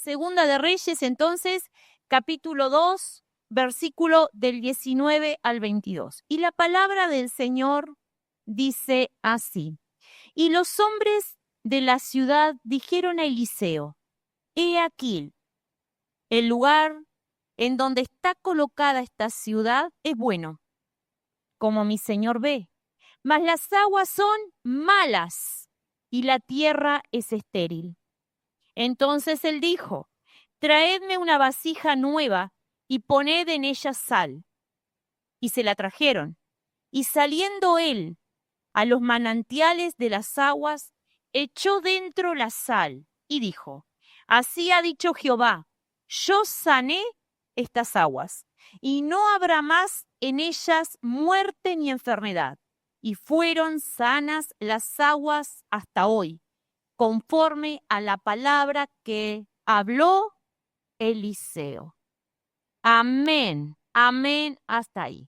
Segunda de Reyes, entonces, capítulo 2, versículo del 19 al 22. Y la palabra del Señor dice así: Y los hombres de la ciudad dijeron a Eliseo: He aquí, el lugar en donde está colocada esta ciudad es bueno, como mi señor ve, mas las aguas son malas y la tierra es estéril. Entonces él dijo: Traedme una vasija nueva y poned en ella sal. Y se la trajeron. Y saliendo él a los manantiales de las aguas, echó dentro la sal y dijo: Así ha dicho Jehová: Yo sané estas aguas, y no habrá más en ellas muerte ni enfermedad. Y fueron sanas las aguas hasta hoy, conforme a la palabra que habló Eliseo. Amén, amén, hasta ahí.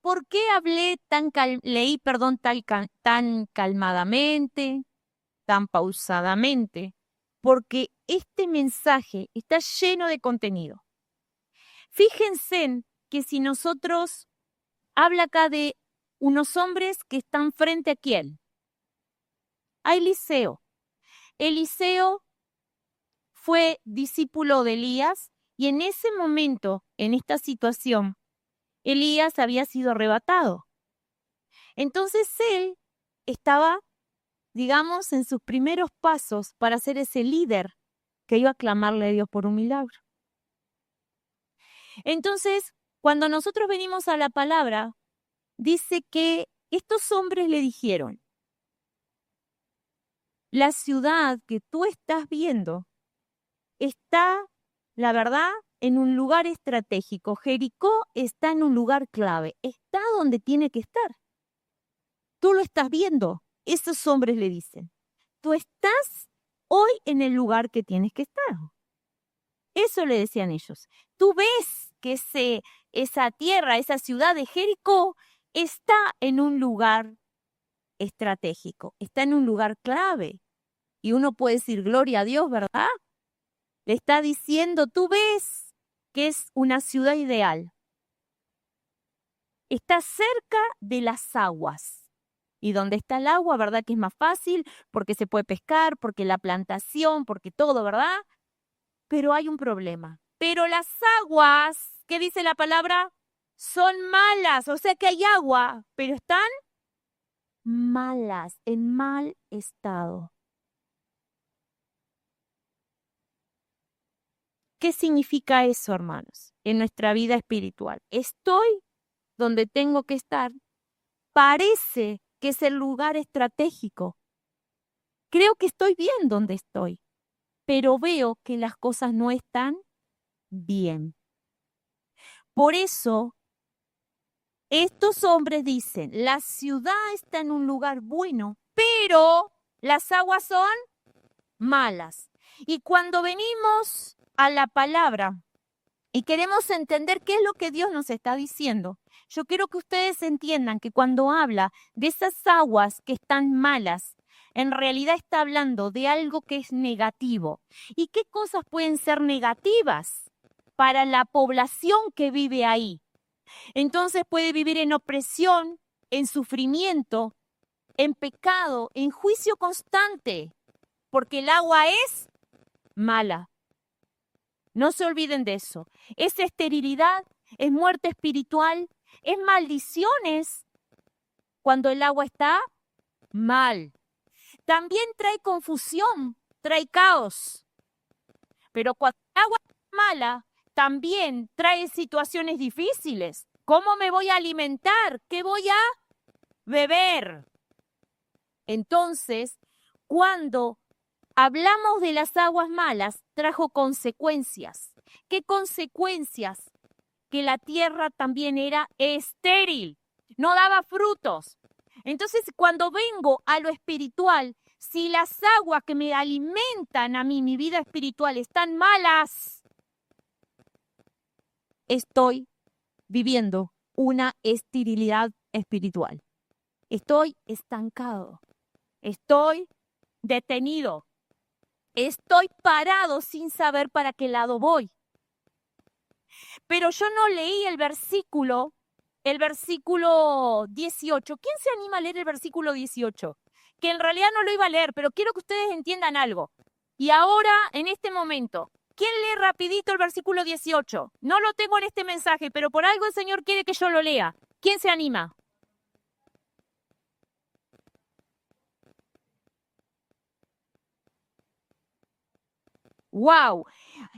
¿Por qué leí tan calmadamente, tan pausadamente? Porque este mensaje está lleno de contenido. Fíjense que si nosotros habla acá de unos hombres que están frente a quién, a Eliseo. Eliseo fue discípulo de Elías y en ese momento, en esta situación, Elías había sido arrebatado. Entonces él estaba, digamos, en sus primeros pasos para ser ese líder que iba a clamarle a Dios por un milagro. Entonces, cuando nosotros venimos a la palabra, dice que estos hombres le dijeron: la ciudad que tú estás viendo está, la verdad, en un lugar estratégico. Jericó está en un lugar clave, está donde tiene que estar. Tú lo estás viendo. Esos hombres le dicen: tú estás hoy en el lugar que tienes que estar. Eso le decían ellos. Tú ves que esa tierra, esa ciudad de Jericó está en un lugar estratégico, está en un lugar clave. Y uno puede decir: gloria a Dios, ¿verdad? Le está diciendo: tú ves que es una ciudad ideal. Está cerca de las aguas. Y donde está el agua, ¿verdad? Que es más fácil, porque se puede pescar, porque la plantación, porque todo, ¿verdad? Pero hay un problema. Pero las aguas, ¿qué dice la palabra? Son malas. O sea que hay agua, pero están malas, en mal estado. ¿Qué significa eso, hermanos, en nuestra vida espiritual? Estoy donde tengo que estar. Parece que es el lugar estratégico. Creo que estoy bien donde estoy, pero veo que las cosas no están bien. Por eso, estos hombres dicen: la ciudad está en un lugar bueno, pero las aguas son malas. Y cuando venimos a la palabra y queremos entender qué es lo que Dios nos está diciendo, yo quiero que ustedes entiendan que cuando habla de esas aguas que están malas, en realidad está hablando de algo que es negativo. ¿Y qué cosas pueden ser negativas para la población que vive ahí? Entonces puede vivir en opresión, en sufrimiento, en pecado, en juicio constante, porque el agua es mala. No se olviden de eso. Es esterilidad, es muerte espiritual, es maldiciones cuando el agua está mal. También trae confusión, trae caos. Pero cuando el agua es mala, también trae situaciones difíciles. ¿Cómo me voy a alimentar? ¿Qué voy a beber? Entonces, cuando hablamos de las aguas malas, trajo consecuencias. ¿Qué consecuencias? Que la tierra también era estéril, no daba frutos. Entonces, cuando vengo a lo espiritual, si las aguas que me alimentan a mí, mi vida espiritual, están malas, estoy viviendo una esterilidad espiritual. Estoy estancado, estoy detenido. Estoy parado sin saber para qué lado voy. Pero yo no leí el versículo 18. ¿Quién se anima a leer el versículo 18? Que en realidad no lo iba a leer, pero quiero que ustedes entiendan algo. Y ahora, en este momento, ¿quién lee rapidito el versículo 18? No lo tengo en este mensaje, pero por algo el Señor quiere que yo lo lea. ¿Quién se anima? ¡Wow!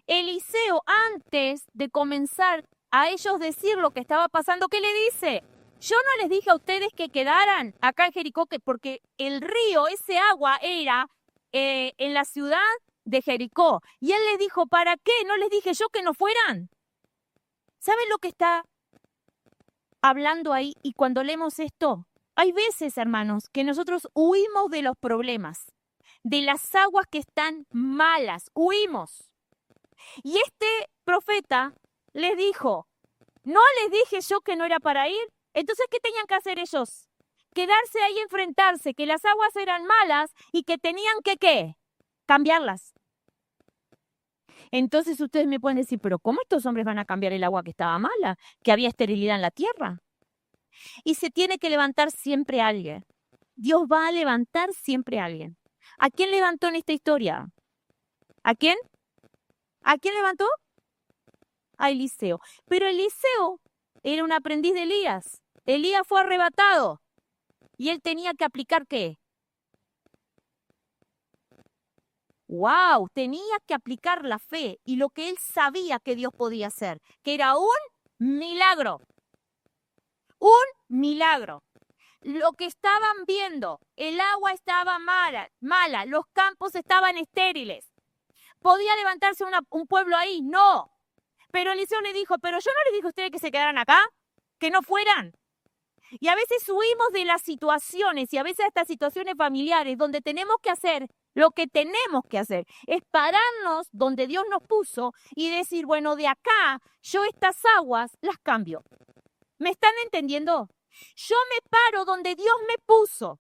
Eliseo, antes de comenzar a ellos decir lo que estaba pasando, ¿qué le dice? Yo no les dije a ustedes que quedaran acá en Jericó, porque el río, ese agua era en la ciudad de Jericó. Y él les dijo, ¿para qué? No les dije yo que no fueran. ¿Saben lo que está hablando ahí? Y cuando leemos esto, hay veces, hermanos, que nosotros huimos de los problemas, de las aguas que están malas, huimos. Y este profeta les dijo, ¿no les dije yo que no era para ir? Entonces, ¿qué tenían que hacer ellos? Quedarse ahí, enfrentarse, que las aguas eran malas y que tenían que, ¿qué? Cambiarlas. Entonces ustedes me pueden decir, pero ¿cómo estos hombres van a cambiar el agua que estaba mala? Que había esterilidad en la tierra. Y se tiene que levantar siempre alguien. Dios va a levantar siempre a alguien. ¿A quién levantó en esta historia? ¿A quién? ¿A quién levantó? A Eliseo. Pero Eliseo era un aprendiz de Elías. Elías fue arrebatado. Y él tenía que aplicar ¿qué? ¡Wow! Tenía que aplicar la fe y lo que él sabía que Dios podía hacer, que era un milagro. Un milagro. Lo que estaban viendo, el agua estaba mala, los campos estaban estériles. ¿Podía levantarse un pueblo ahí? No. Pero Eliseo le dijo, pero yo no les dije a ustedes que se quedaran acá, que no fueran. Y a veces huimos de las situaciones y a veces hasta situaciones familiares donde tenemos que hacer lo que tenemos que hacer. Es pararnos donde Dios nos puso y decir, bueno, de acá yo estas aguas las cambio. ¿Me están entendiendo? Yo me paro donde Dios me puso.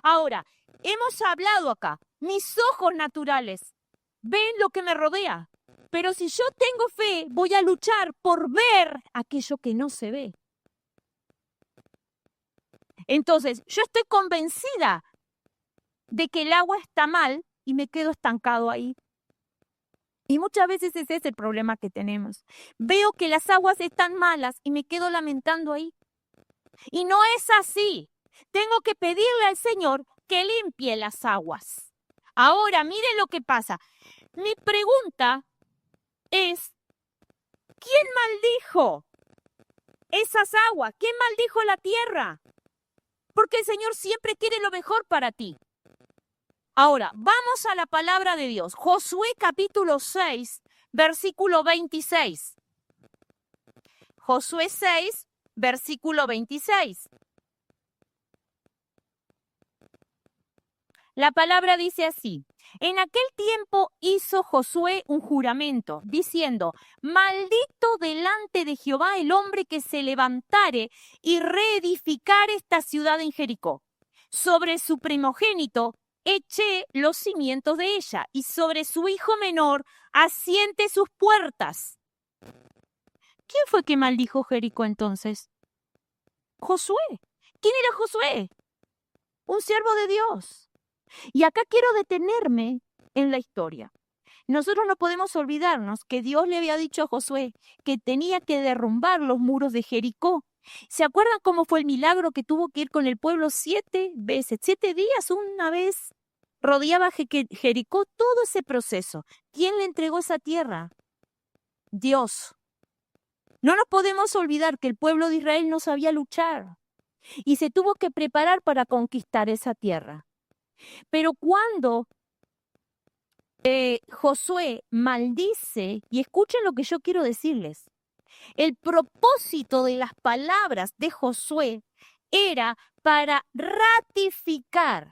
Ahora, hemos hablado acá, mis ojos naturales ven lo que me rodea. Pero si yo tengo fe, voy a luchar por ver aquello que no se ve. Entonces, yo estoy convencida de que el agua está mal y me quedo estancado ahí. Y muchas veces ese es el problema que tenemos. Veo que las aguas están malas y me quedo lamentando ahí. Y no es así. Tengo que pedirle al Señor que limpie las aguas. Ahora, miren lo que pasa. Mi pregunta es, ¿quién maldijo esas aguas? ¿Quién maldijo la tierra? Porque el Señor siempre quiere lo mejor para ti. Ahora, vamos a la palabra de Dios. Josué capítulo 6, versículo 26. Josué 6, versículo 26. La palabra dice así. En aquel tiempo hizo Josué un juramento, diciendo, maldito delante de Jehová el hombre que se levantare y reedificare esta ciudad en Jericó. Sobre su primogénito eché los cimientos de ella, y sobre su hijo menor asiente sus puertas. ¿Quién fue que maldijo Jericó entonces? Josué. ¿Quién era Josué? Un siervo de Dios. Y acá quiero detenerme en la historia. Nosotros no podemos olvidarnos que Dios le había dicho a Josué que tenía que derrumbar los muros de Jericó. ¿Se acuerdan cómo fue el milagro que tuvo que ir con el pueblo 7 veces? 7 días, una vez rodeaba Jericó, todo ese proceso. ¿Quién le entregó esa tierra? Dios. No nos podemos olvidar que el pueblo de Israel no sabía luchar y se tuvo que preparar para conquistar esa tierra. Pero cuando Josué maldice, y escuchen lo que yo quiero decirles, el propósito de las palabras de Josué era para ratificar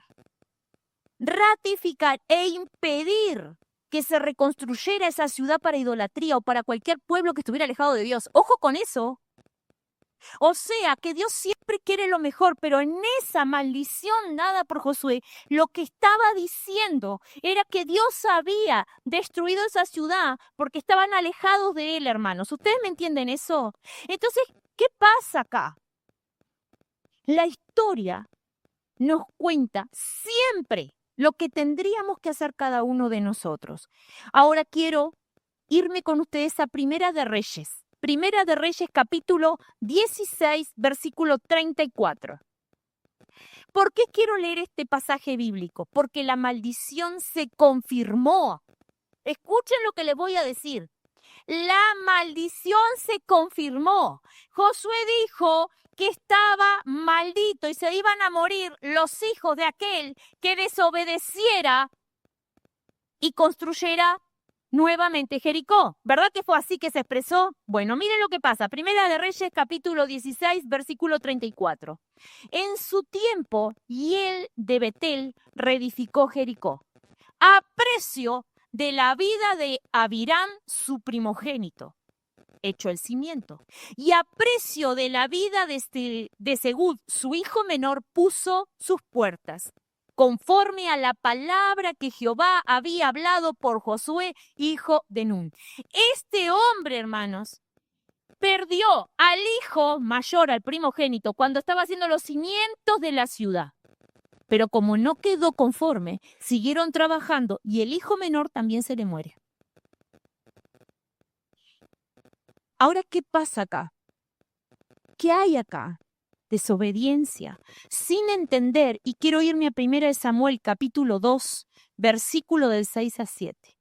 e impedir que se reconstruyera esa ciudad para idolatría o para cualquier pueblo que estuviera alejado de Dios. Ojo con eso. O sea, que Dios siempre quiere lo mejor, pero en esa maldición dada por Josué, lo que estaba diciendo era que Dios había destruido esa ciudad porque estaban alejados de él, hermanos. ¿Ustedes me entienden eso? Entonces, ¿qué pasa acá? La historia nos cuenta siempre lo que tendríamos que hacer cada uno de nosotros. Ahora quiero irme con ustedes a Primera de Reyes. Primera de Reyes, capítulo 16, versículo 34. ¿Por qué quiero leer este pasaje bíblico? Porque la maldición se confirmó. Escuchen lo que les voy a decir. La maldición se confirmó. Josué dijo que estaba maldito y se iban a morir los hijos de aquel que desobedeciera y construyera nuevamente Jericó. ¿Verdad que fue así que se expresó? Bueno, miren lo que pasa. Primera de Reyes, capítulo 16, versículo 34. En su tiempo, Hiel de Betel reedificó Jericó, a precio de la vida de Abiram, su primogénito, hecho el cimiento, y a precio de la vida de Segud, su hijo menor, puso sus puertas, conforme a la palabra que Jehová había hablado por Josué, hijo de Nun. Este hombre, hermanos, perdió al hijo mayor, al primogénito, cuando estaba haciendo los cimientos de la ciudad. Pero como no quedó conforme, siguieron trabajando y el hijo menor también se le muere. Ahora, ¿qué pasa acá? ¿Qué hay acá? Desobediencia, sin entender, y quiero irme a 1 Samuel capítulo 2, versículo del 6 a 7.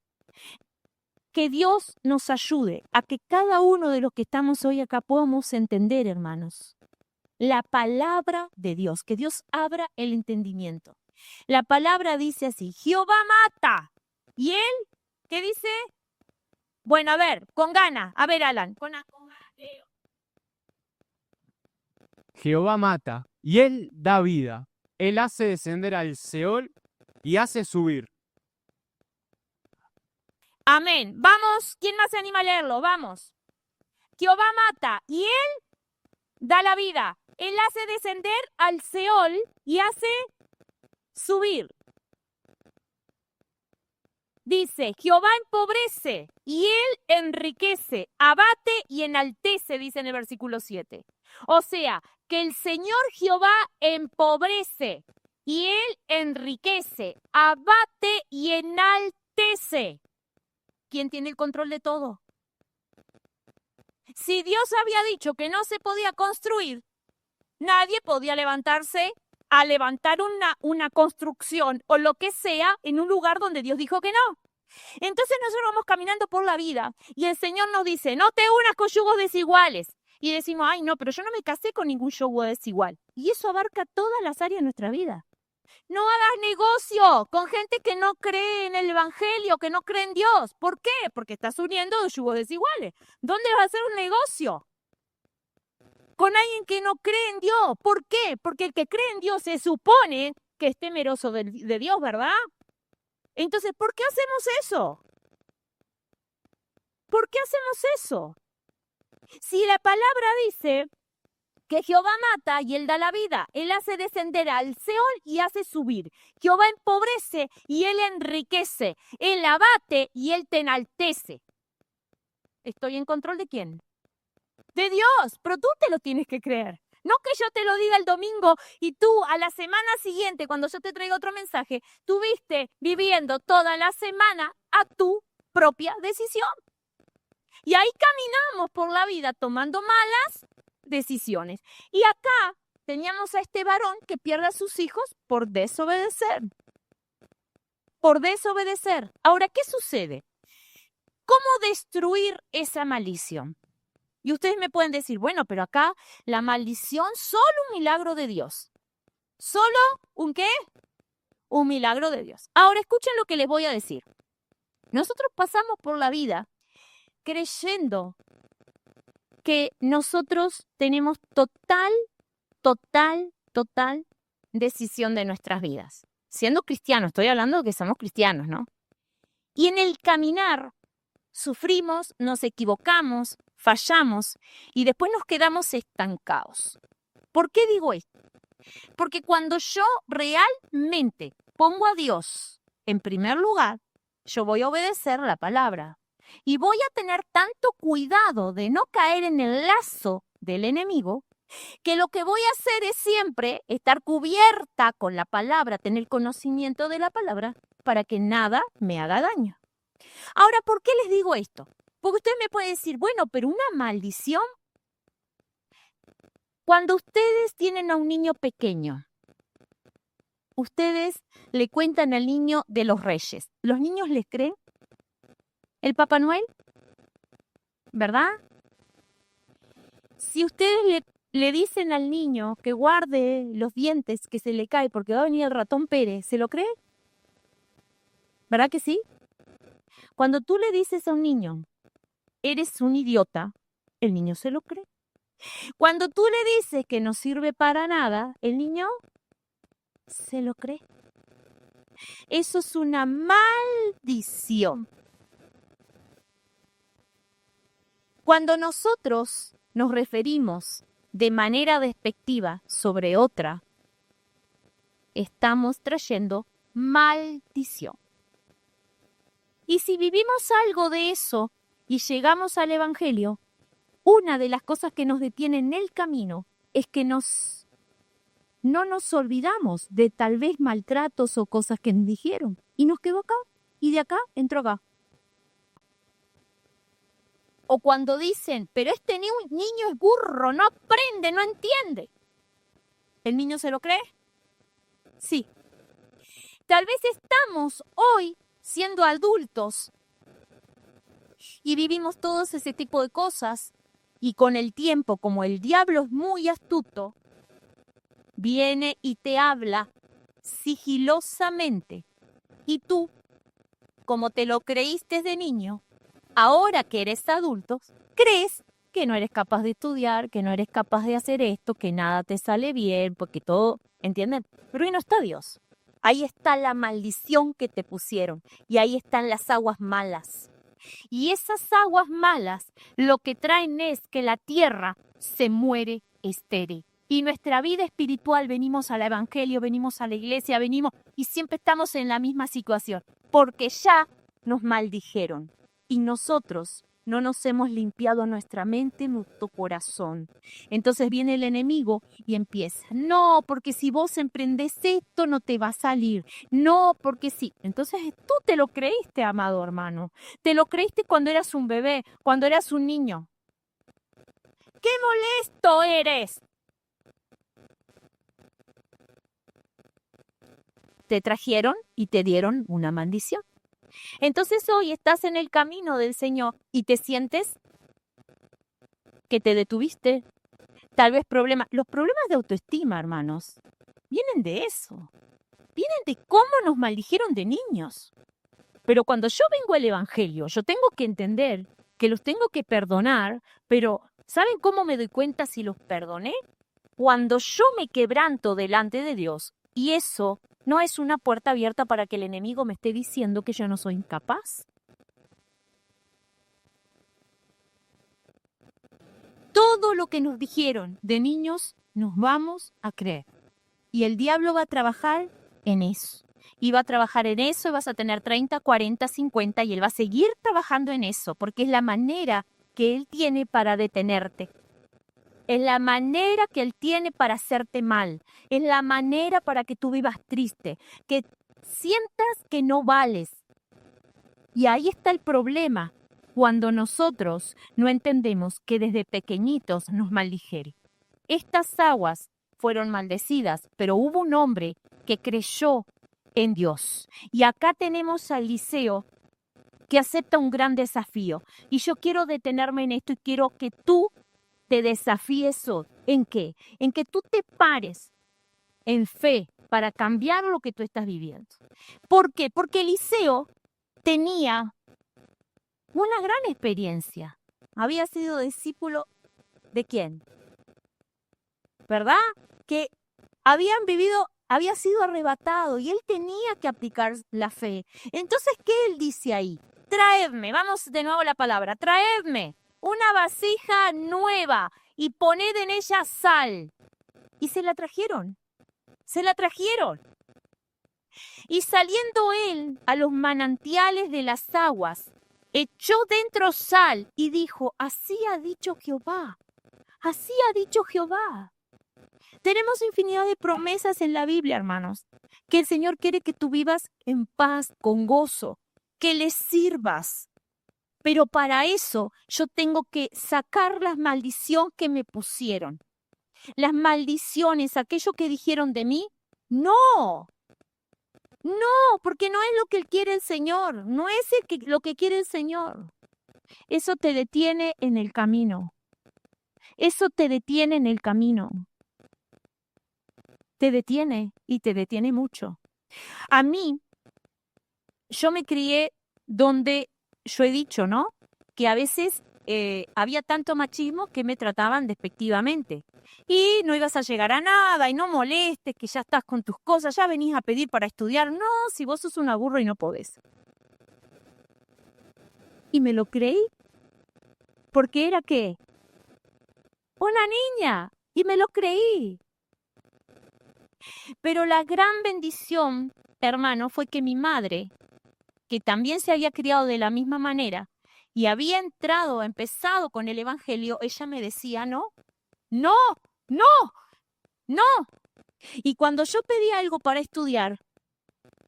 Que Dios nos ayude a que cada uno de los que estamos hoy acá podamos entender, hermanos, la palabra de Dios, que Dios abra el entendimiento. La palabra dice así: Jehová mata. ¿Y él qué dice? Bueno, a ver, con gana. A ver, Alan, con gana. Jehová mata, y él da vida. Él hace descender al Seol y hace subir. Amén. Vamos, ¿quién más se anima a leerlo? Vamos. Jehová mata, y él da la vida. Él hace descender al Seol y hace subir. Dice, Jehová empobrece y él enriquece, abate y enaltece, dice en el versículo 7. O sea, que el Señor Jehová empobrece y él enriquece, abate y enaltece. ¿Quién tiene el control de todo? Si Dios había dicho que no se podía construir, nadie podía levantarse a levantar una construcción o lo que sea en un lugar donde Dios dijo que no. Entonces nosotros vamos caminando por la vida y el Señor nos dice, no te unas con yugos desiguales. Y decimos, ay no, pero yo no me casé con ningún yugo desigual. Y eso abarca todas las áreas de nuestra vida. No hagas negocio con gente que no cree en el Evangelio, que no cree en Dios. ¿Por qué? Porque estás uniendo yugos desiguales. ¿Dónde vas a hacer un negocio? Con alguien que no cree en Dios. ¿Por qué? Porque el que cree en Dios se supone que es temeroso de Dios, ¿verdad? Entonces, ¿por qué hacemos eso? ¿Por qué hacemos eso? Si la palabra dice que Jehová mata y él da la vida, él hace descender al Seol y hace subir. Jehová empobrece y él enriquece, él abate y él te enaltece. ¿Estoy en control de quién? De Dios, pero tú te lo tienes que creer. No que yo te lo diga el domingo y tú a la semana siguiente, cuando yo te traiga otro mensaje, tuviste viviendo toda la semana a tu propia decisión. Y ahí caminamos por la vida tomando malas decisiones. Y acá teníamos a este varón que pierde a sus hijos por desobedecer. Por desobedecer. Ahora, ¿qué sucede? ¿Cómo destruir esa maldición? Y ustedes me pueden decir, bueno, pero acá la maldición, solo un milagro de Dios. ¿Solo un qué? Un milagro de Dios. Ahora escuchen lo que les voy a decir. Nosotros pasamos por la vida creyendo que nosotros tenemos total decisión de nuestras vidas. Siendo cristianos, estoy hablando de que somos cristianos, ¿no? Y en el caminar sufrimos, nos equivocamos, fallamos y después nos quedamos estancados. ¿Por qué digo esto? Porque cuando yo realmente pongo a Dios en primer lugar, yo voy a obedecer la palabra y voy a tener tanto cuidado de no caer en el lazo del enemigo, que lo que voy a hacer es siempre estar cubierta con la palabra, tener conocimiento de la palabra para que nada me haga daño. Ahora, ¿por qué les digo esto? Porque usted me puede decir, bueno, pero una maldición. Cuando ustedes tienen a un niño pequeño, ustedes le cuentan al niño de los reyes. ¿Los niños les creen? ¿El Papá Noel? ¿Verdad? Si ustedes le dicen al niño que guarde los dientes que se le cae porque va a venir el ratón Pérez, ¿se lo cree? ¿Verdad que sí? Cuando tú le dices a un niño, eres un idiota, el niño se lo cree. Cuando tú le dices que no sirve para nada, el niño se lo cree. Eso es una maldición. Cuando nosotros nos referimos de manera despectiva sobre otra, estamos trayendo maldición. Y si vivimos algo de eso y llegamos al Evangelio, una de las cosas que nos detiene en el camino es que no nos olvidamos de tal vez maltratos o cosas que nos dijeron. Y nos quedó acá, y de acá entró acá. O cuando dicen, pero este niño es burro, no aprende, no entiende. ¿El niño se lo cree? Sí. Tal vez estamos hoy siendo adultos y vivimos todos ese tipo de cosas y con el tiempo, como el diablo es muy astuto, viene y te habla sigilosamente y tú, como te lo creíste de niño, ahora que eres adulto, crees que no eres capaz de estudiar, que no eres capaz de hacer esto, que nada te sale bien, porque todo, ¿entienden? Pero ahí no está Dios. Ahí está la maldición que te pusieron y ahí están las aguas malas. Y esas aguas malas lo que traen es que la tierra se muere estéril. Y nuestra vida espiritual, venimos al evangelio, venimos a la iglesia, venimos y siempre estamos en la misma situación, porque ya nos maldijeron y nosotros no nos hemos limpiado nuestra mente, nuestro corazón. Entonces viene el enemigo y empieza, no, porque si vos emprendés esto no te va a salir, no, porque sí. Entonces tú te lo creíste, amado hermano, te lo creíste cuando eras un bebé, cuando eras un niño. ¡Qué molesto eres! Te trajeron y te dieron una maldición. Entonces hoy estás en el camino del Señor y te sientes que te detuviste. Tal vez los problemas de autoestima, hermanos, vienen de eso. Vienen de cómo nos maldijeron de niños. Pero cuando yo vengo al Evangelio, yo tengo que entender que los tengo que perdonar, pero ¿saben cómo me doy cuenta si los perdoné? Cuando yo me quebranto delante de Dios, y eso no es una puerta abierta para que el enemigo me esté diciendo que yo no soy incapaz. Todo lo que nos dijeron de niños nos vamos a creer. Y el diablo va a trabajar en eso. Y va a trabajar en eso y vas a tener 30, 40, 50 y él va a seguir trabajando en eso porque es la manera que él tiene para detenerte. Es la manera que él tiene para hacerte mal. Es la manera para que tú vivas triste, que sientas que no vales. Y ahí está el problema, cuando nosotros no entendemos que desde pequeñitos nos maldijeron. Estas aguas fueron maldecidas, pero hubo un hombre que creyó en Dios. Y acá tenemos a Eliseo que acepta un gran desafío. Y yo quiero detenerme en esto y quiero que tú te desafíes hoy. ¿En qué? En que tú te pares en fe para cambiar lo que tú estás viviendo. ¿Por qué? Porque Eliseo tenía una gran experiencia. Había sido discípulo ¿de quién? ¿Verdad? Que había sido arrebatado y él tenía que aplicar la fe. Entonces, ¿qué él dice ahí? Traedme, vamos de nuevo a la palabra, traedme una vasija nueva y poned en ella sal. Y se la trajeron. Y saliendo él a los manantiales de las aguas, echó dentro sal y dijo, así ha dicho Jehová. Tenemos infinidad de promesas en la Biblia, hermanos, que el Señor quiere que tú vivas en paz, con gozo, que le sirvas. Pero para eso yo tengo que sacar la maldición que me pusieron. Las maldiciones, aquello que dijeron de mí, no, porque no es lo que quiere el Señor, no es lo que quiere el Señor. Eso te detiene en el camino. Te detiene y te detiene mucho. A mí, yo me crié donde yo he dicho, ¿no? Que a veces había tanto machismo que me trataban despectivamente. Y no ibas a llegar a nada y no molestes, que ya estás con tus cosas, ya venís a pedir para estudiar. No, si vos sos una burra y no podés. Y me lo creí. Porque era ¿qué? Una niña. Y me lo creí. Pero la gran bendición, hermano, fue que mi madre, que también se había criado de la misma manera y había empezado con el Evangelio, ella me decía, no. Y cuando yo pedía algo para estudiar,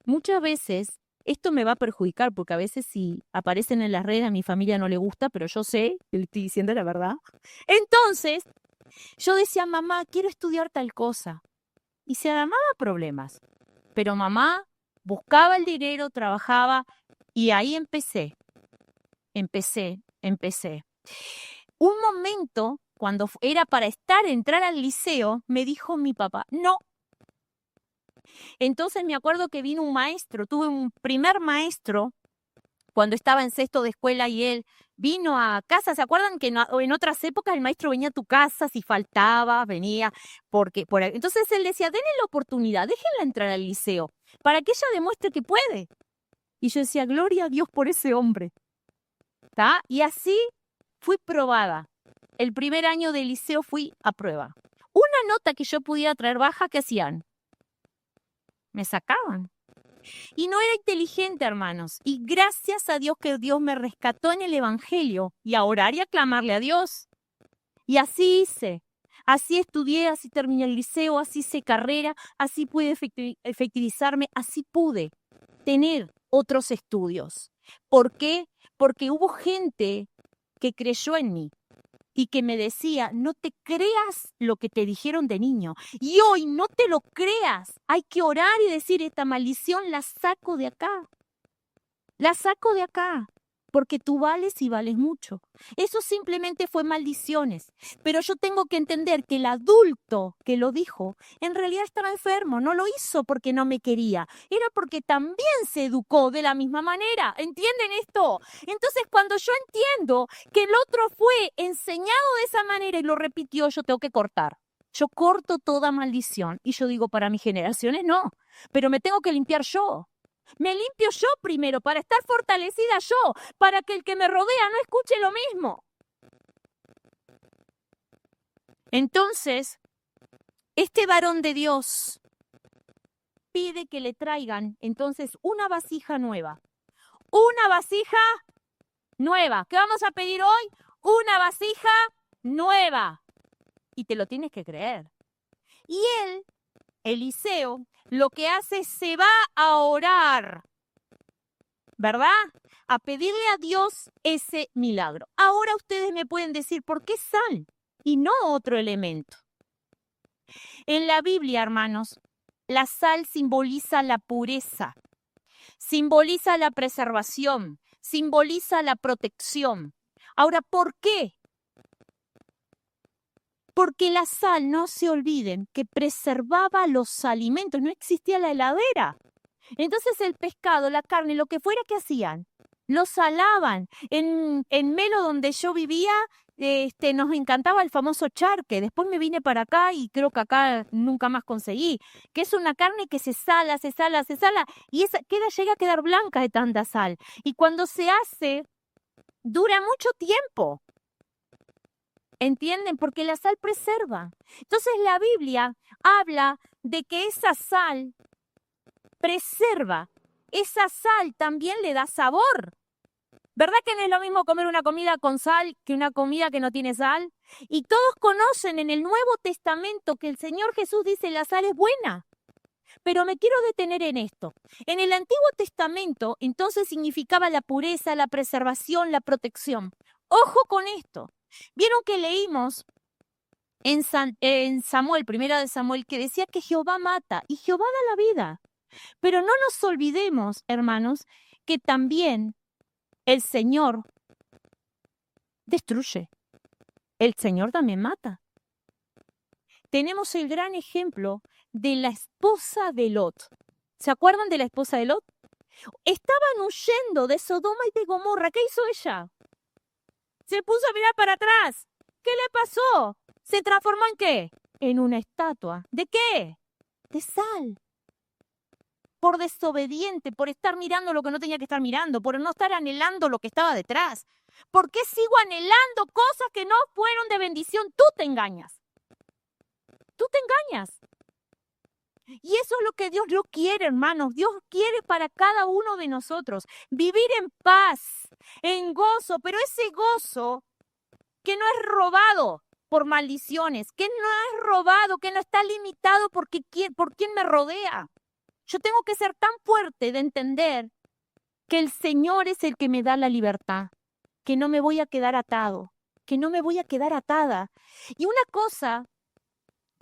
muchas veces, esto me va a perjudicar, porque a veces si aparecen en las redes a mi familia no le gusta, pero yo sé que le estoy diciendo la verdad. Entonces, yo decía, mamá, quiero estudiar tal cosa. Y se armaba problemas. Pero mamá buscaba el dinero, trabajaba, y ahí empecé. Un momento, cuando era para entrar al liceo, me dijo mi papá, no. Entonces me acuerdo que vino un maestro, tuve un primer maestro cuando estaba en sexto de escuela y él vino a casa. ¿Se acuerdan que en otras épocas el maestro venía a tu casa si faltaba, venía? Entonces él decía, denle la oportunidad, déjenla entrar al liceo para que ella demuestre que puede. Y yo decía, gloria a Dios por ese hombre. ¿Tá? Y así fui probada. El primer año de liceo fui a prueba. Una nota que yo pudiera traer baja, ¿qué hacían? Me sacaban. Y no era inteligente, hermanos. Y gracias a Dios que Dios me rescató en el Evangelio y a orar y a clamarle a Dios. Y así hice. Así estudié, así terminé el liceo, así hice carrera, así pude efectivizarme, así pude tener otros estudios. ¿Por qué? Porque hubo gente que creyó en mí y que me decía, no te creas lo que te dijeron de niño. Y hoy no te lo creas. Hay que orar y decir, esta maldición la saco de acá. Porque tú vales y vales mucho. Eso simplemente fue maldiciones. Pero yo tengo que entender que el adulto que lo dijo, en realidad estaba enfermo. No lo hizo porque no me quería. Era porque también se educó de la misma manera. ¿Entienden esto? Entonces, cuando yo entiendo que el otro fue enseñado de esa manera y lo repitió, yo tengo que cortar. Yo corto toda maldición. Y yo digo, para mis generaciones no. Pero me tengo que limpiar yo. Me limpio yo primero para estar fortalecida yo, para que el que me rodea no escuche lo mismo. Entonces, este varón de Dios pide que le traigan entonces una vasija nueva. Una vasija nueva. ¿Qué vamos a pedir hoy? Una vasija nueva. Y te lo tienes que creer. Y él, Eliseo, lo que hace es se va a orar, ¿verdad? A pedirle a Dios ese milagro. Ahora ustedes me pueden decir, ¿por qué sal y no otro elemento? En la Biblia, hermanos, la sal simboliza la pureza, simboliza la preservación, simboliza la protección. Ahora, ¿por qué? Porque la sal, no se olviden, que preservaba los alimentos, no existía la heladera. Entonces el pescado, la carne, lo que fuera que hacían, lo salaban. En Melo, donde yo vivía, nos encantaba el famoso charque. Después me vine para acá y creo que acá nunca más conseguí, que es una carne que se sala y llega a quedar blanca de tanta sal. Y cuando se hace, dura mucho tiempo. ¿Entienden? Porque la sal preserva. Entonces la Biblia habla de que esa sal preserva. Esa sal también le da sabor. ¿Verdad que no es lo mismo comer una comida con sal que una comida que no tiene sal? Y todos conocen en el Nuevo Testamento que el Señor Jesús dice la sal es buena. Pero me quiero detener en esto. En el Antiguo Testamento, entonces significaba la pureza, la preservación, la protección. Ojo con esto. Vieron que leímos en Samuel, primera de Samuel, que decía que Jehová mata y Jehová da la vida. Pero no nos olvidemos, hermanos, que también el Señor destruye. El Señor también mata. Tenemos el gran ejemplo de la esposa de Lot. ¿Se acuerdan de la esposa de Lot? Estaban huyendo de Sodoma y de Gomorra. ¿Qué hizo ella? Se puso a mirar para atrás. ¿Qué le pasó? ¿Se transformó en qué? En una estatua. ¿De qué? De sal. Por desobediente, por estar mirando lo que no tenía que estar mirando, por no estar anhelando lo que estaba detrás. ¿Por qué sigo anhelando cosas que no fueron de bendición? Tú te engañas. Tú te engañas. Y eso es lo que Dios no quiere, hermanos. Dios quiere para cada uno de nosotros vivir en paz, en gozo, pero ese gozo que no es robado por maldiciones, que no es robado, que no está limitado por quién me rodea. Yo tengo que ser tan fuerte de entender que el Señor es el que me da la libertad, que no me voy a quedar atado, que no me voy a quedar atada. Y una cosa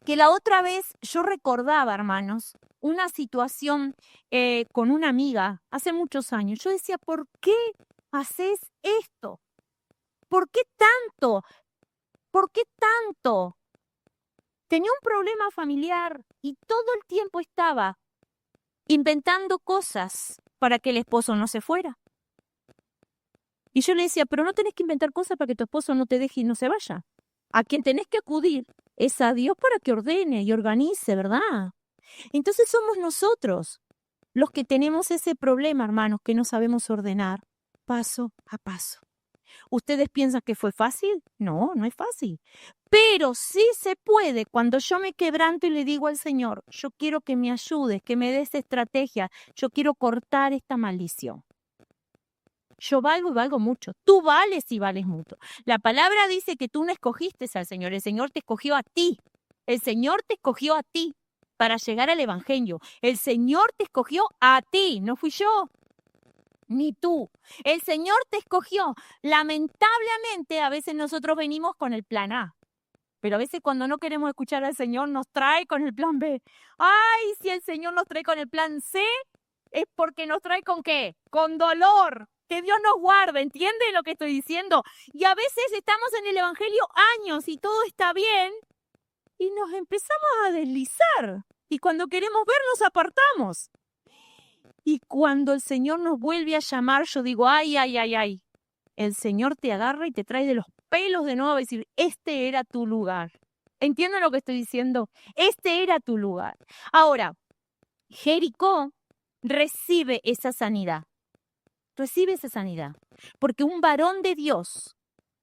que la otra vez yo recordaba, hermanos, una situación con una amiga hace muchos años. Yo decía, ¿por qué haces esto? ¿Por qué tanto? ¿Por qué tanto? Tenía un problema familiar y todo el tiempo estaba inventando cosas para que el esposo no se fuera. Y yo le decía, pero no tenés que inventar cosas para que tu esposo no te deje y no se vaya. A quien tenés que acudir es a Dios para que ordene y organice, ¿verdad? Entonces somos nosotros los que tenemos ese problema, hermanos, que no sabemos ordenar paso a paso. ¿Ustedes piensan que fue fácil? No, no es fácil. Pero sí se puede cuando yo me quebranto y le digo al Señor, yo quiero que me ayudes, que me des estrategia, yo quiero cortar esta maldición. Yo valgo y valgo mucho. Tú vales y vales mucho. La palabra dice que tú no escogiste al Señor, el Señor te escogió a ti. El Señor te escogió a ti para llegar al Evangelio. El Señor te escogió a ti, no fui yo. Ni tú. El Señor te escogió. Lamentablemente, a veces nosotros venimos con el plan A. Pero a veces cuando no queremos escuchar al Señor, nos trae con el plan B. Ay, si el Señor nos trae con el plan C, es porque nos trae ¿con qué? Con dolor. Que Dios nos guarde. ¿Entienden lo que estoy diciendo? Y a veces estamos en el Evangelio años y todo está bien y nos empezamos a deslizar. Y cuando queremos ver, nos apartamos. Y cuando el Señor nos vuelve a llamar, yo digo, ay, ay, ay, ay. El Señor te agarra y te trae de los pelos de nuevo a decir, este era tu lugar. ¿Entienden lo que estoy diciendo? Este era tu lugar. Ahora, Jericó recibe esa sanidad. Recibe esa sanidad. Porque un varón de Dios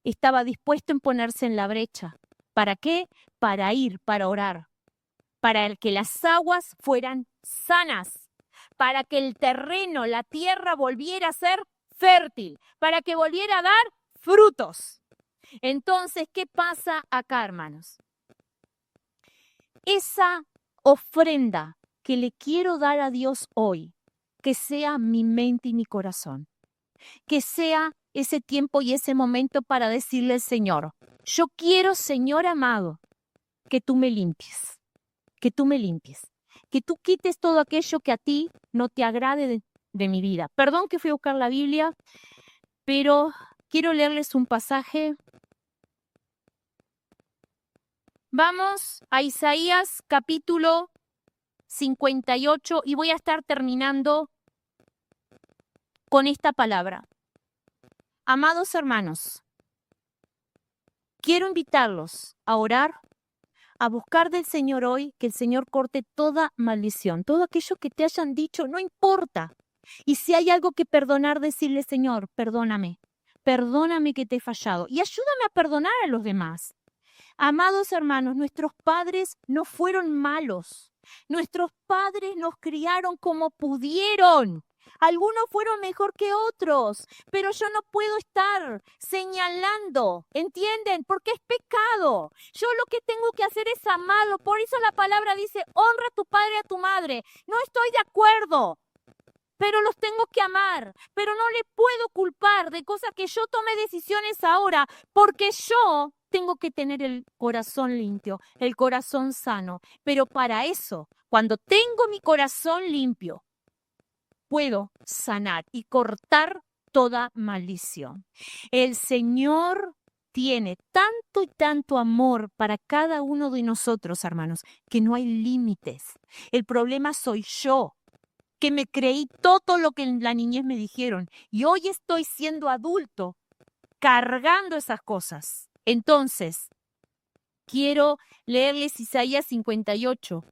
estaba dispuesto en ponerse en la brecha. ¿Para qué? Para ir, para orar. Para que las aguas fueran sanas. Para que el terreno, la tierra volviera a ser fértil. Para que volviera a dar frutos. Entonces, ¿qué pasa acá, hermanos? Esa ofrenda que le quiero dar a Dios hoy, que sea mi mente y mi corazón, que sea ese tiempo y ese momento para decirle al Señor, yo quiero, Señor amado, que tú me limpies, que tú me limpies, que tú quites todo aquello que a ti no te agrade de mi vida. Perdón que fui a buscar la Biblia, pero quiero leerles un pasaje. Vamos a Isaías capítulo 58 y voy a estar terminando con esta palabra. Amados hermanos, quiero invitarlos a orar, a buscar del Señor hoy, que el Señor corte toda maldición, todo aquello que te hayan dicho, no importa. Y si hay algo que perdonar, decirle, Señor, perdóname que te he fallado y ayúdame a perdonar a los demás. Amados hermanos, nuestros padres no fueron malos. Nuestros padres nos criaron como pudieron. Algunos fueron mejor que otros, pero yo no puedo estar señalando, ¿entienden? Porque es pecado. Yo lo que tengo que hacer es amarlo. Por eso la palabra dice, honra a tu padre y a tu madre. No estoy de acuerdo, pero los tengo que amar. Pero no le puedo culpar de cosas que yo tome decisiones ahora, porque yo tengo que tener el corazón limpio, el corazón sano. Pero para eso, cuando tengo mi corazón limpio, puedo sanar y cortar toda maldición. El Señor tiene tanto y tanto amor para cada uno de nosotros, hermanos, que no hay límites. El problema soy yo, que me creí todo lo que en la niñez me dijeron y hoy estoy siendo adulto cargando esas cosas. Entonces, quiero leerles Isaías 58,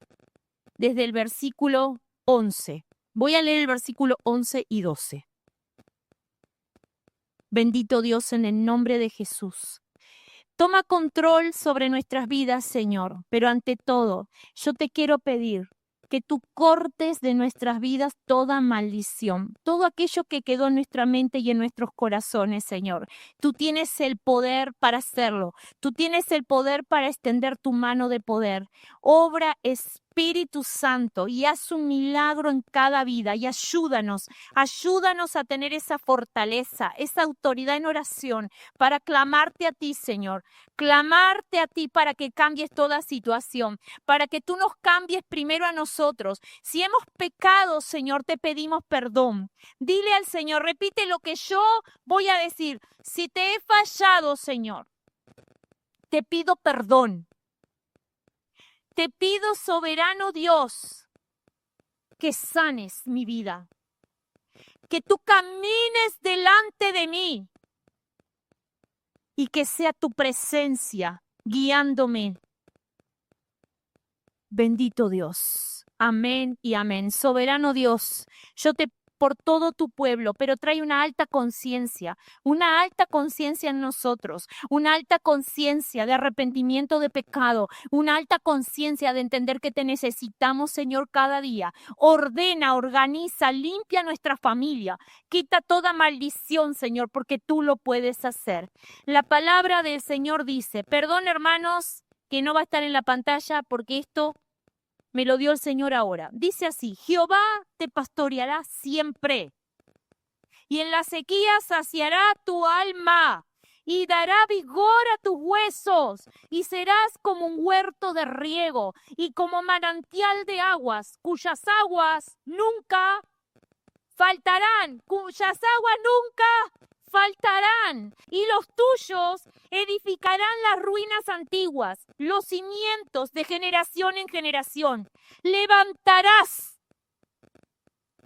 desde el versículo 11. Voy a leer el versículo 11 y 12. Bendito Dios, en el nombre de Jesús. Toma control sobre nuestras vidas, Señor, pero ante todo, yo te quiero pedir que tú cortes de nuestras vidas toda maldición, todo aquello que quedó en nuestra mente y en nuestros corazones, Señor. Tú tienes el poder para hacerlo. Tú tienes el poder para extender tu mano de poder. Obra Espíritu Santo y haz un milagro en cada vida y ayúdanos a tener esa fortaleza, esa autoridad en oración para clamarte a ti, Señor. Clamarte a ti para que cambies toda situación, para que tú nos cambies primero a nosotros. Si hemos pecado, Señor, te pedimos perdón. Dile al Señor, repite lo que yo voy a decir. Si te he fallado, Señor, te pido perdón. Te pido, soberano Dios, que sanes mi vida, que tú camines delante de mí y que sea tu presencia guiándome. Bendito Dios. Amén y amén. Soberano Dios, yo te por todo tu pueblo, pero trae una alta conciencia en nosotros, una alta conciencia de arrepentimiento de pecado, una alta conciencia de entender que te necesitamos, Señor, cada día. Ordena, organiza, limpia nuestra familia, quita toda maldición, Señor, porque tú lo puedes hacer. La palabra del Señor dice, perdón, hermanos, que no va a estar en la pantalla porque esto me lo dio el Señor ahora. Dice así, Jehová te pastoreará siempre, y en la sequía saciará tu alma, y dará vigor a tus huesos, y serás como un huerto de riego, y como manantial de aguas, cuyas aguas nunca faltarán, y los tuyos edificarán las ruinas antiguas, los cimientos de generación en generación. Levantarás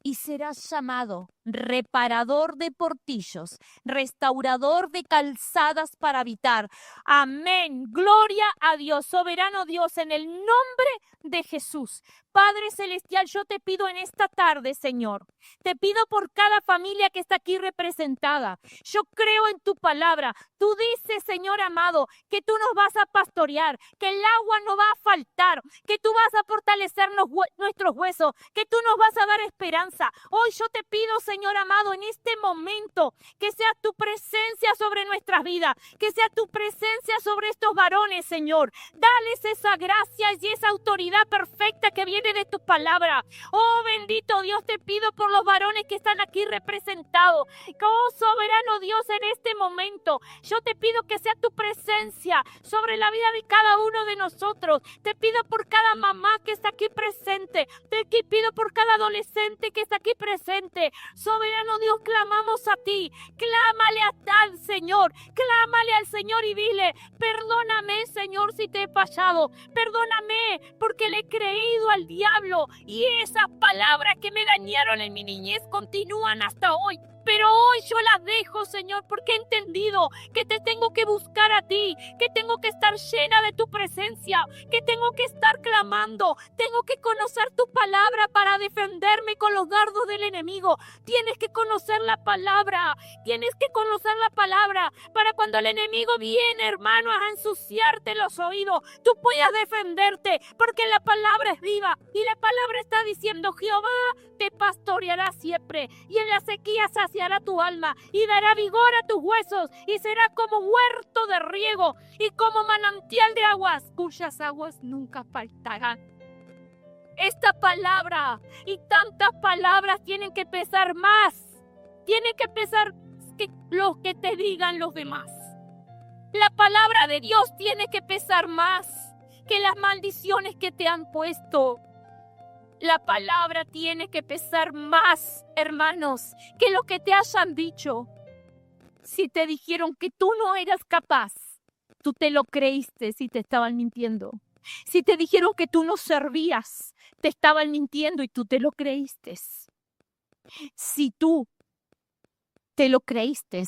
y serás llamado reparador de portillos, restaurador de calzadas para habitar. Amén. Gloria a Dios, soberano Dios, en el nombre de Jesús. Padre Celestial, yo te pido en esta tarde, Señor, te pido por cada familia que está aquí representada. Yo creo en tu palabra. Tú dices, Señor amado, que tú nos vas a pastorear, que el agua no va a faltar, que tú vas a fortalecer nuestros huesos, que tú nos vas a dar esperanza. Hoy yo te pido, Señor amado, en este momento, que sea tu presencia sobre nuestras vidas, que sea tu presencia sobre estos varones, Señor. Dales esa gracia y esa autoridad perfecta que viene de tu palabra. Oh, bendito Dios, te pido por los varones que están aquí representados. Oh, soberano Dios, en este momento, yo te pido que sea tu presencia sobre la vida de cada uno de nosotros. Te pido por cada mamá que está aquí presente. Te pido por cada adolescente que está aquí presente. Soberano Dios, clamamos a ti. Clámale al Señor. Clámale al Señor y dile, perdóname, Señor, si te he fallado. Perdóname porque le he creído al diablo y esas palabras que me dañaron en mi niñez continúan hasta hoy. Pero hoy yo las dejo, Señor, porque he entendido que te tengo que buscar a ti, que tengo que estar llena de tu presencia, que tengo que estar clamando, tengo que conocer tu palabra para defenderme con los dardos del enemigo. Tienes que conocer la palabra, tienes que conocer la palabra para cuando el enemigo viene, hermano, a ensuciarte los oídos, tú puedas defenderte, porque la palabra es viva y la palabra está diciendo: Jehová te pastoreará siempre, y en la sequía saciará tu alma, y dará vigor a tus huesos, y será como huerto de riego, y como manantial de aguas, cuyas aguas nunca faltarán. Esta palabra y tantas palabras tienen que pesar más, tienen que pesar que lo que te digan los demás. La palabra de Dios tiene que pesar más que las maldiciones que te han puesto. La palabra tiene que pesar más, hermanos, que lo que te hayan dicho. Si te dijeron que tú no eras capaz, tú te lo creíste si te estaban mintiendo. Si te dijeron que tú no servías, te estaban mintiendo y tú te lo creíste. Si tú te lo creíste,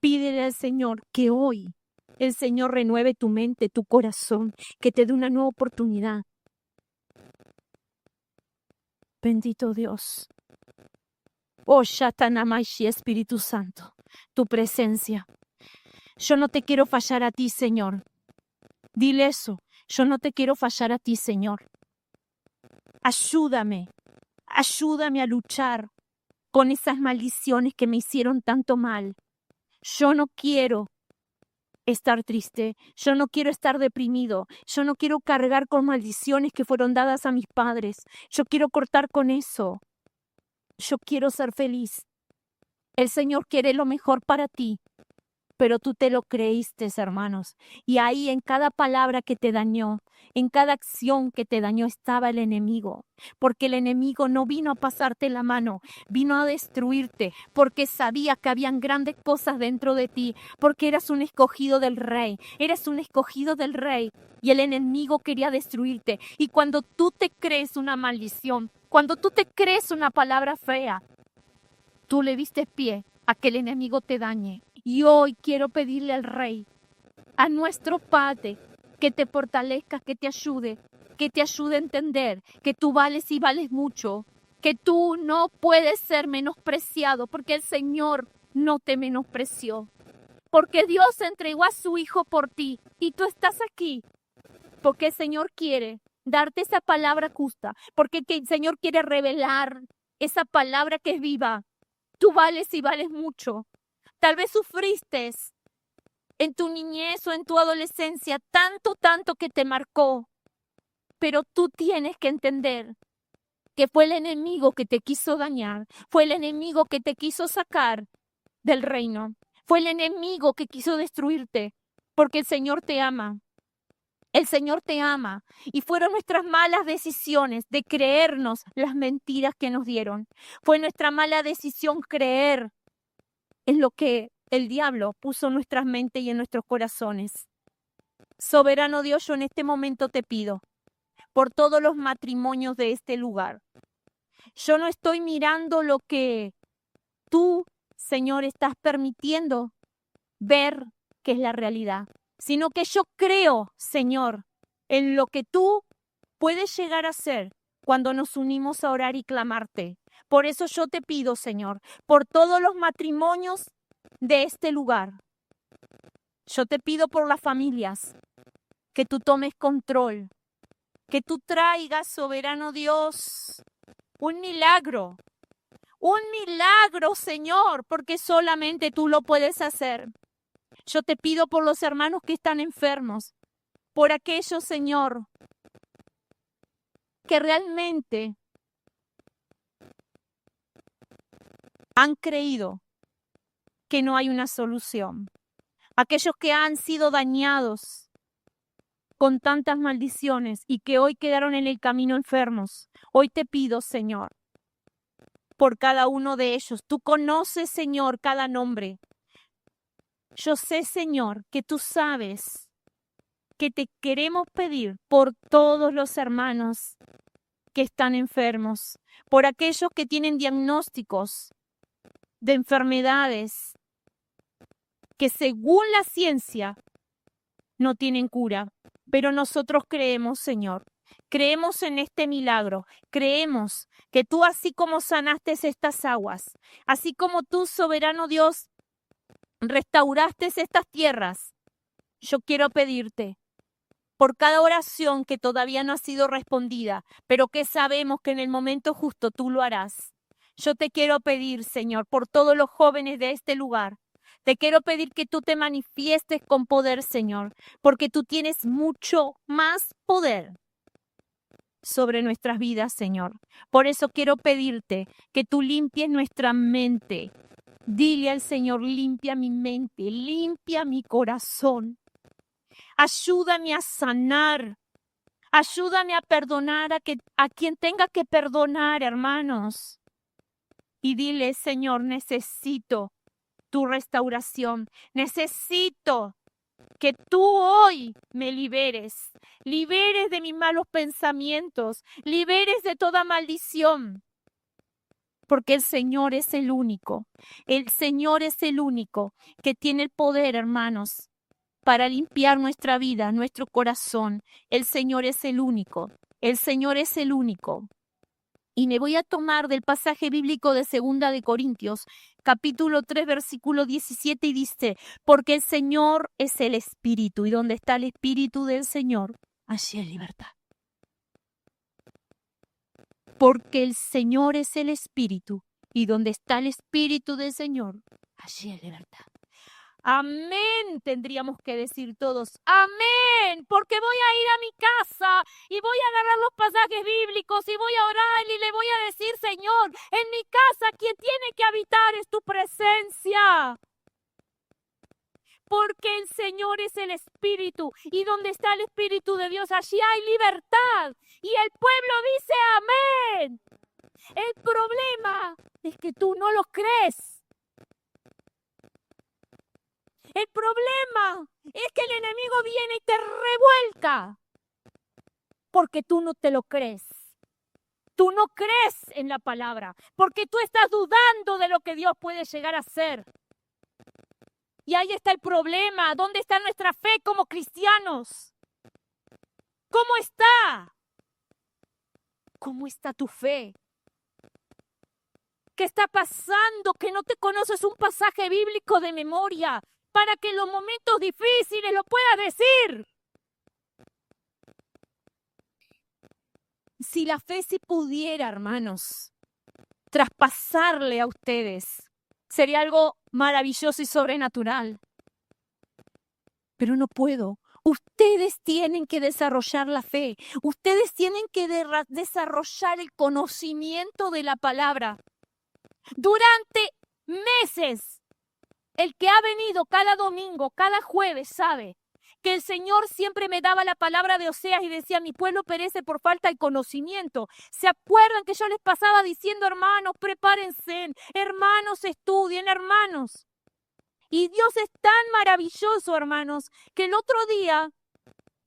pídele al Señor que hoy el Señor renueve tu mente, tu corazón, que te dé una nueva oportunidad. Bendito Dios. Oh, Shatanamaishi, Espíritu Santo, tu presencia. Yo no te quiero fallar a ti, Señor. Dile eso. Yo no te quiero fallar a ti, Señor. Ayúdame a luchar con esas maldiciones que me hicieron tanto mal. Yo no quiero estar triste, yo no quiero estar deprimido, yo no quiero cargar con maldiciones que fueron dadas a mis padres. Yo quiero cortar con eso. Yo quiero ser feliz. El Señor quiere lo mejor para ti, pero tú te lo creíste, hermanos. Y ahí en cada palabra que te dañó, en cada acción que te dañó estaba el enemigo. Porque el enemigo no vino a pasarte la mano, vino a destruirte, porque sabía que habían grandes cosas dentro de ti, porque eras un escogido del rey, eras un escogido del rey. Y el enemigo quería destruirte. Y cuando tú te crees una maldición, cuando tú te crees una palabra fea, tú le diste pie a que el enemigo te dañe. Y hoy quiero pedirle al Rey, a nuestro Padre, que te fortalezca, que te ayude a entender que tú vales y vales mucho, que tú no puedes ser menospreciado, porque el Señor no te menospreció, porque Dios entregó a su Hijo por ti y tú estás aquí, porque el Señor quiere darte esa palabra justa, porque el Señor quiere revelar esa palabra que es viva. Tú vales y vales mucho. Tal vez sufriste en tu niñez o en tu adolescencia tanto que te marcó. Pero tú tienes que entender que fue el enemigo que te quiso dañar. Fue el enemigo que te quiso sacar del reino. Fue el enemigo que quiso destruirte. Porque el Señor te ama. El Señor te ama. Y fueron nuestras malas decisiones de creernos las mentiras que nos dieron. Fue nuestra mala decisión creer en lo que el diablo puso en nuestras mentes y en nuestros corazones. Soberano Dios, yo en este momento te pido por todos los matrimonios de este lugar. Yo no estoy mirando lo que tú, Señor, estás permitiendo ver que es la realidad, sino que yo creo, Señor, en lo que tú puedes llegar a hacer cuando nos unimos a orar y clamarte. Por eso yo te pido, Señor, por todos los matrimonios de este lugar. Yo te pido por las familias, que tú tomes control, que tú traigas, soberano Dios, un milagro, Señor, porque solamente tú lo puedes hacer. Yo te pido por los hermanos que están enfermos, por aquellos, Señor, que realmente han creído que no hay una solución. Aquellos que han sido dañados con tantas maldiciones y que hoy quedaron en el camino enfermos. Hoy te pido, Señor, por cada uno de ellos. Tú conoces, Señor, cada nombre. Yo sé, Señor, que tú sabes que te queremos pedir por todos los hermanos que están enfermos, por aquellos que tienen diagnósticos de enfermedades que según la ciencia no tienen cura. Pero nosotros creemos, Señor, creemos en este milagro, creemos que tú, así como sanaste estas aguas, así como tú, soberano Dios, restauraste estas tierras, yo quiero pedirte por cada oración que todavía no ha sido respondida, pero que sabemos que en el momento justo tú lo harás. Yo te quiero pedir, Señor, por todos los jóvenes de este lugar. Te quiero pedir que tú te manifiestes con poder, Señor, porque tú tienes mucho más poder sobre nuestras vidas, Señor. Por eso quiero pedirte que tú limpies nuestra mente. Dile al Señor, limpia mi mente, limpia mi corazón. Ayúdame a sanar. Ayúdame a perdonar a quien tenga que perdonar, hermanos. Y dile, Señor, necesito tu restauración. Necesito que tú hoy me liberes. Liberes de mis malos pensamientos. Liberes de toda maldición. Porque el Señor es el único. El Señor es el único que tiene el poder, hermanos, para limpiar nuestra vida, nuestro corazón. El Señor es el único. El Señor es el único. Y me voy a tomar del pasaje bíblico de 2 de Corintios, capítulo 3, versículo 17, y dice, porque el Señor es el Espíritu, y donde está el Espíritu del Señor, allí hay libertad. Porque el Señor es el Espíritu, y donde está el Espíritu del Señor, allí hay libertad. Amén, tendríamos que decir todos, amén, porque voy a ir a mi casa y voy a agarrar los pasajes bíblicos y voy a orar y le voy a decir, Señor, en mi casa quien tiene que habitar es tu presencia. Porque el Señor es el Espíritu y donde está el Espíritu de Dios, allí hay libertad. Y el pueblo dice amén. El problema es que tú no lo crees. El problema es que el enemigo viene y te revuelca porque tú no te lo crees. Tú no crees en la palabra porque tú estás dudando de lo que Dios puede llegar a hacer. Y ahí está el problema. ¿Dónde está nuestra fe como cristianos? ¿Cómo está? ¿Cómo está tu fe? ¿Qué está pasando? Que no te conoces un pasaje bíblico de memoria para que en los momentos difíciles lo puedas decir. Si la fe se pudiera, hermanos, traspasarle a ustedes, sería algo maravilloso y sobrenatural. Pero no puedo. Ustedes tienen que desarrollar la fe. Ustedes tienen que desarrollar el conocimiento de la palabra. Durante meses, el que ha venido cada domingo, cada jueves, sabe que el Señor siempre me daba la palabra de Oseas y decía, mi pueblo perece por falta de conocimiento. ¿Se acuerdan que yo les pasaba diciendo, hermanos, prepárense, hermanos, estudien, hermanos? Y Dios es tan maravilloso, hermanos, que el otro día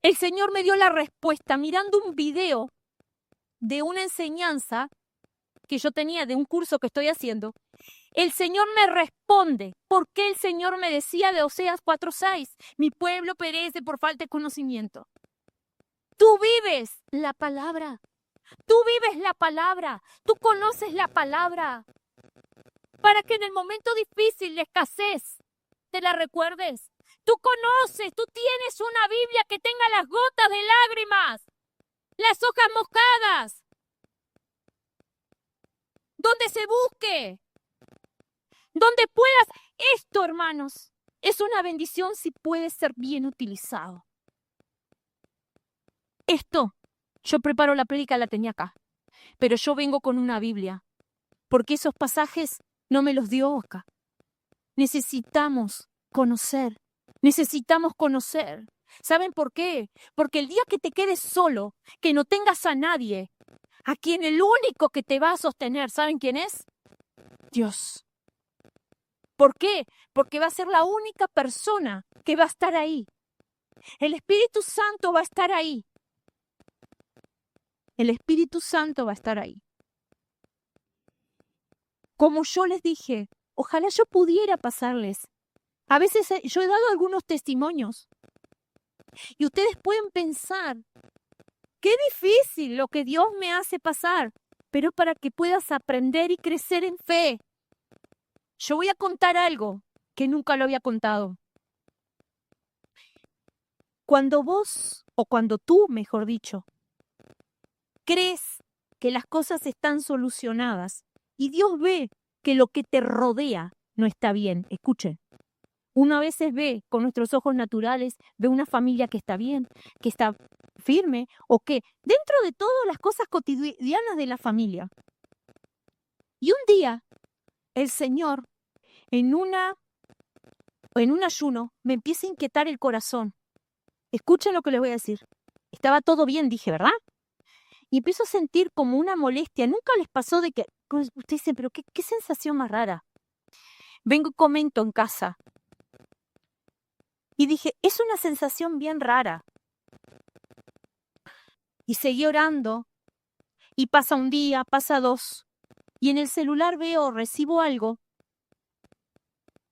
el Señor me dio la respuesta mirando un video de una enseñanza que yo tenía de un curso que estoy haciendo. El Señor me responde, ¿por qué el Señor me decía de Oseas 4:6? Mi pueblo perece por falta de conocimiento. Tú vives la palabra. Tú vives la palabra. Tú conoces la palabra. Para que en el momento difícil, de escasez, te la recuerdes. Tú conoces, tú tienes una Biblia que tenga las gotas de lágrimas, las hojas moscadas, donde se busque, donde puedas. Esto, hermanos, es una bendición si puede ser bien utilizado. Esto, yo preparo la prédica, la tenía acá, pero yo vengo con una Biblia, porque esos pasajes no me los dio acá. Necesitamos conocer. ¿Saben por qué? Porque el día que te quedes solo, que no tengas a nadie, a quien el único que te va a sostener, ¿saben quién es? Dios. ¿Por qué? Porque va a ser la única persona que va a estar ahí. El Espíritu Santo va a estar ahí. El Espíritu Santo va a estar ahí. Como yo les dije, Ojalá yo pudiera pasarles. A veces yo he dado algunos testimonios y ustedes pueden pensar, qué difícil lo que Dios me hace pasar, pero para que puedas aprender y crecer en fe. Yo voy a contar algo que nunca lo había contado. Cuando vos, o cuando tú, mejor dicho, crees que las cosas están solucionadas y Dios ve que lo que te rodea no está bien, escuchen. Uno a veces ve con nuestros ojos naturales, ve una familia que está bien, que está firme, o que dentro de todas las cosas cotidianas de la familia. Y un día, el Señor, en un ayuno, me empieza a inquietar el corazón. Escuchen lo que les voy a decir. Estaba todo bien, dije, ¿verdad? Y empiezo a sentir como una molestia. Nunca les pasó de que, ustedes dicen, pero qué sensación más rara. Vengo y comento en casa. Y dije, es una sensación bien rara. Y seguí orando. Y pasa un día, pasa dos. Y en el celular recibo algo.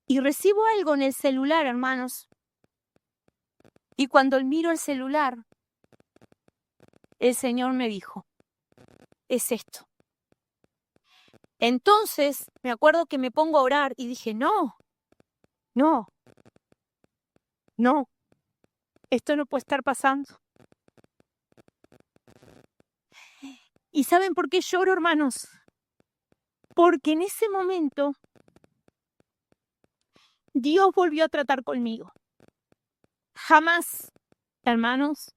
Y recibo algo en el celular, hermanos. Y cuando miro el celular, el Señor me dijo, es esto. Entonces, me acuerdo que me pongo a orar y dije, no, esto no puede estar pasando. ¿Y saben por qué lloro, hermanos? Porque en ese momento Dios volvió a tratar conmigo. Jamás, hermanos,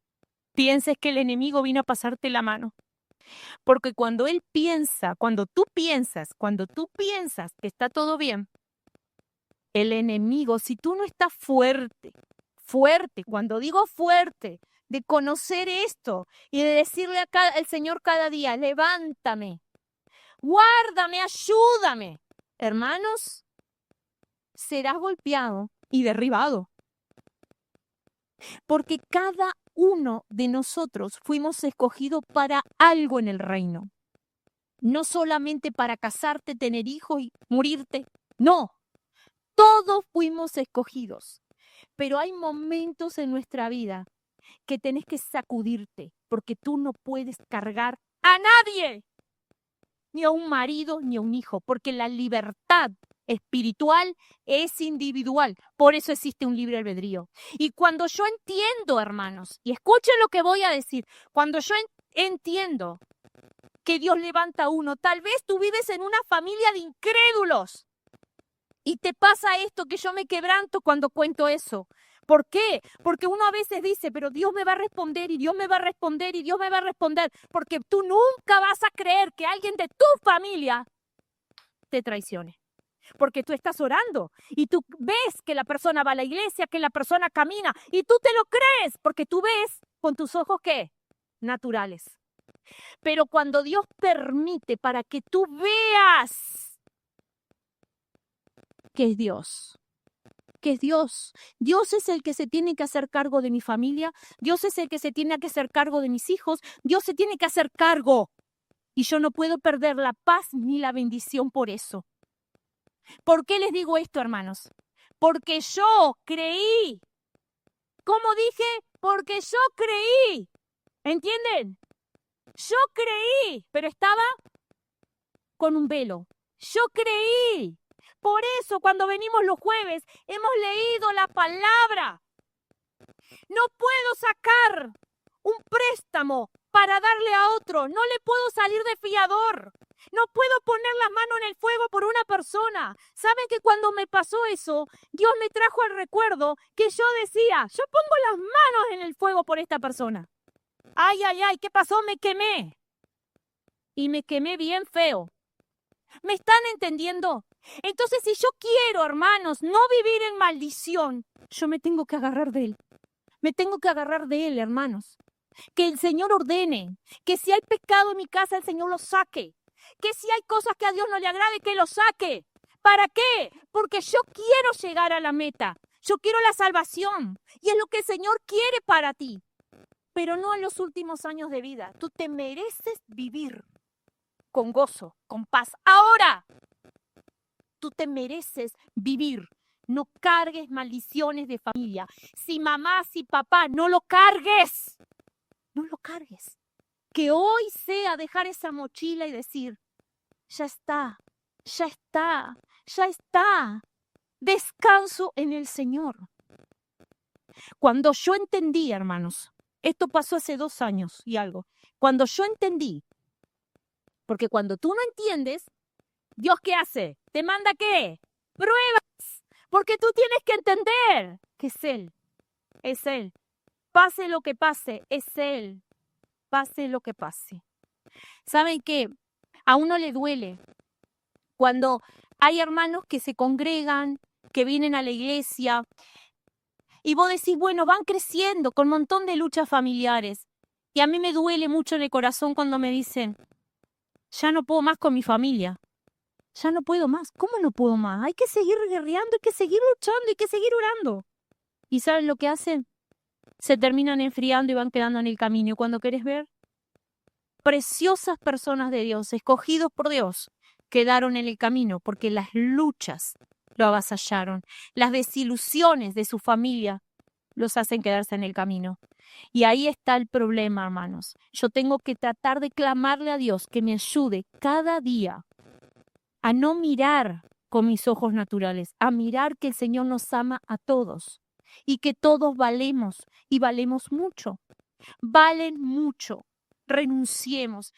pienses que el enemigo vino a pasarte la mano. Porque cuando tú piensas que está todo bien, el enemigo, si tú no estás fuerte, cuando digo fuerte, de conocer esto y de decirle al Señor cada día, levántame, guárdame, ayúdame, hermanos, serás golpeado y derribado. Porque cada uno de nosotros fuimos escogidos para algo en el reino. No solamente para casarte, tener hijos y morirte. No, todos fuimos escogidos. Pero hay momentos en nuestra vida que tenés que sacudirte, porque tú no puedes cargar a nadie, ni a un marido, ni a un hijo, porque la libertad espiritual es individual. Por eso existe un libre albedrío. Y cuando yo entiendo, hermanos, y escuchen lo que voy a decir, cuando yo entiendo que Dios levanta a uno, tal vez tú vives en una familia de incrédulos y te pasa esto, que yo me quebranto cuando cuento eso. ¿Por qué? Porque uno a veces dice, pero Dios me va a responder y Dios me va a responder y Dios me va a responder, porque tú nunca vas a creer que alguien de tu familia te traicione. Porque tú estás orando y tú ves que la persona va a la iglesia, que la persona camina y tú te lo crees porque tú ves con tus ojos, ¿qué? Naturales. Pero cuando Dios permite para que tú veas que es Dios, Dios es el que se tiene que hacer cargo de mi familia, Dios es el que se tiene que hacer cargo de mis hijos, Dios se tiene que hacer cargo. Y yo no puedo perder la paz ni la bendición por eso. ¿Por qué les digo esto, hermanos? Porque yo creí. ¿Cómo dije? Porque yo creí. ¿Entienden? Yo creí, pero estaba con un velo. Yo creí. Por eso cuando venimos los jueves hemos leído la palabra. No puedo sacar un préstamo para darle a otro. No le puedo salir de fiador. No puedo poner las manos en el fuego por una persona. ¿Saben que cuando me pasó eso, Dios me trajo al recuerdo que yo decía, yo pongo las manos en el fuego por esta persona? Ay, ¿qué pasó? Me quemé. Y me quemé bien feo. ¿Me están entendiendo? Entonces, si yo quiero, hermanos, no vivir en maldición, yo me tengo que agarrar de Él. Me tengo que agarrar de Él, hermanos. Que el Señor ordene, que si hay pecado en mi casa, el Señor lo saque. Que si hay cosas que a Dios no le agrade, que lo saque. ¿Para qué? Porque yo quiero llegar a la meta. Yo quiero la salvación. Y es lo que el Señor quiere para ti. Pero no en los últimos años de vida. Tú te mereces vivir con gozo, con paz. Ahora, Tú te mereces vivir. No cargues maldiciones de familia. Si mamá, si papá, no lo cargues. No lo cargues. Que hoy sea dejar esa mochila y decir, ya está, ya está, ya está. Descanso en el Señor. Cuando yo entendí, hermanos, esto pasó hace 2 años y algo. Cuando yo entendí, porque cuando tú no entiendes, ¿Dios qué hace? ¿Te manda qué? Pruebas, porque tú tienes que entender que es Él, es Él. Pase lo que pase, es Él. Pase lo que pase. ¿Saben qué? A uno le duele cuando hay hermanos que se congregan, que vienen a la iglesia, y vos decís, bueno, van creciendo con un montón de luchas familiares. Y a mí me duele mucho en el corazón cuando me dicen, ya no puedo más con mi familia. Ya no puedo más. ¿Cómo no puedo más? Hay que seguir guerreando, hay que seguir luchando, hay que seguir orando. ¿Y saben lo que hacen? Se terminan enfriando y van quedando en el camino. Y cuando querés ver, preciosas personas de Dios, escogidos por Dios, quedaron en el camino porque las luchas lo avasallaron. Las desilusiones de su familia los hacen quedarse en el camino. Y ahí está el problema, hermanos. Yo tengo que tratar de clamarle a Dios que me ayude cada día a no mirar con mis ojos naturales, a mirar que el Señor nos ama a todos y que todos valemos y valemos mucho. Valen mucho. Renunciemos.